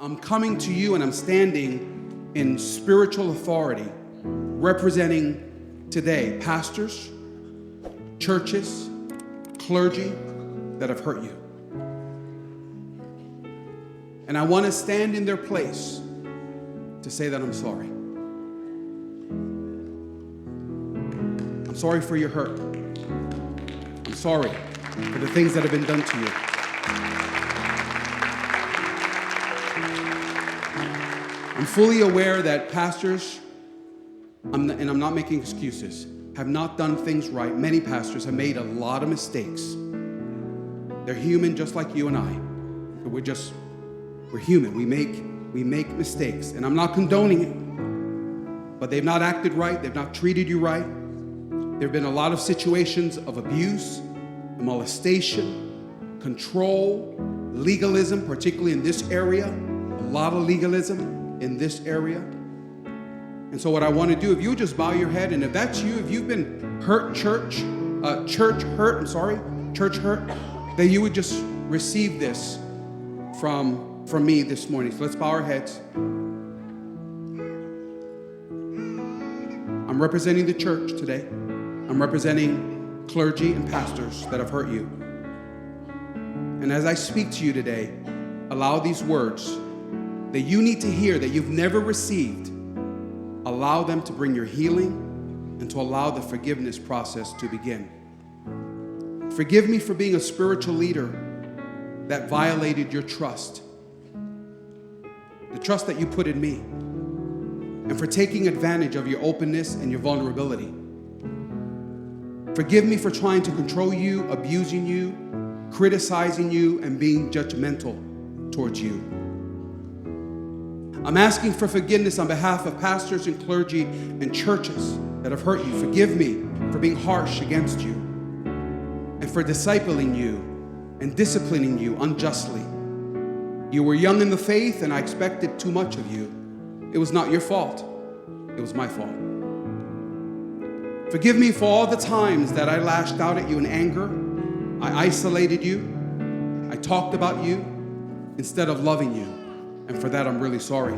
I'm coming to you and I'm standing in spiritual authority, representing today pastors, churches, clergy that have hurt you. And I want to stand in their place to say that I'm sorry. I'm sorry for your hurt. I'm sorry for the things that have been done to you. I'm fully aware that pastors, and I'm not making excuses, have not done things right. Many pastors have made a lot of mistakes. They're human just like you and I. We're human. We make mistakes, and I'm not condoning it. But they've not acted right. They've not treated you right. There have been a lot of situations of abuse, molestation, control, legalism, particularly in this area. A lot of legalism in this area. And so what I want to do, if you just bow your head, and if that's you, if you've been hurt, church hurt, then you would just receive this from me this morning. So let's bow our heads. I'm representing the church today. I'm representing clergy and pastors that have hurt you. And as I speak to you today, allow these words that you need to hear that you've never received, allow them to bring your healing and to allow the forgiveness process to begin. Forgive me for being a spiritual leader that violated your trust, the trust that you put in me, and for taking advantage of your openness and your vulnerability. Forgive me for trying to control you, abusing you, criticizing you, and being judgmental towards you. I'm asking for forgiveness on behalf of pastors and clergy and churches that have hurt you. Forgive me for being harsh against you and for discipling you and disciplining you unjustly. You were young in the faith and I expected too much of you. It was not your fault. It was my fault. Forgive me for all the times that I lashed out at you in anger. I isolated you. I talked about you instead of loving you. And for that, I'm really sorry.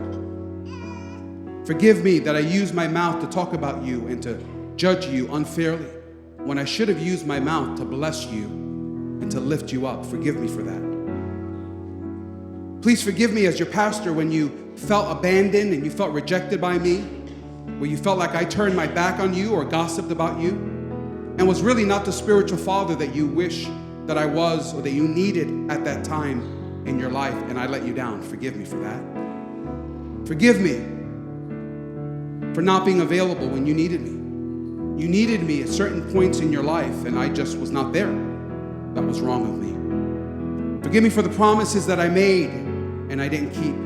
Forgive me that I used my mouth to talk about you and to judge you unfairly when I should have used my mouth to bless you and to lift you up. Forgive me for that. Please forgive me as your pastor when you felt abandoned and you felt rejected by me, where you felt like I turned my back on you or gossiped about you and was really not the spiritual father that you wish that I was or that you needed at that time in your life, and I let you down. Forgive me for that. Forgive me for not being available when you needed me. You needed me at certain points in your life, and I just was not there. That was wrong of me. Forgive me for the promises that I made and I didn't keep.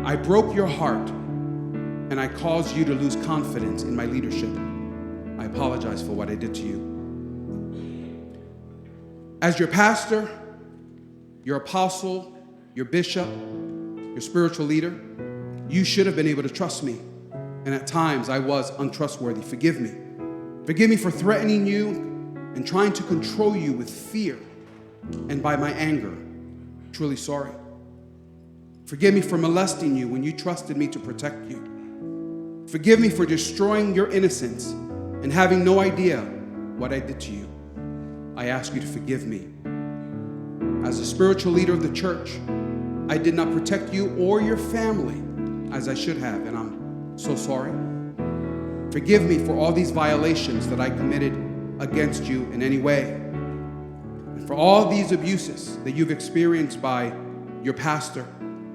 I broke your heart, and I caused you to lose confidence in my leadership. I apologize for what I did to you. As your pastor, your apostle, your bishop, your spiritual leader, you should have been able to trust me. And at times I was untrustworthy. Forgive me. Forgive me for threatening you and trying to control you with fear and by my anger. Truly sorry. Forgive me for molesting you when you trusted me to protect you. Forgive me for destroying your innocence and having no idea what I did to you. I ask you to forgive me. As a spiritual leader of the church, I did not protect you or your family as I should have, and I'm so sorry. Forgive me for all these violations that I committed against you in any way, and for all these abuses that you've experienced by your pastor,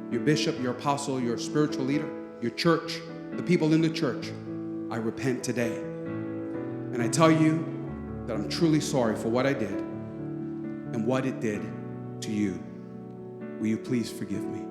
your bishop, your apostle, your spiritual leader, your church, the people in the church. I repent today, and I tell you that I'm truly sorry for what I did and what it did to you. Will you please forgive me?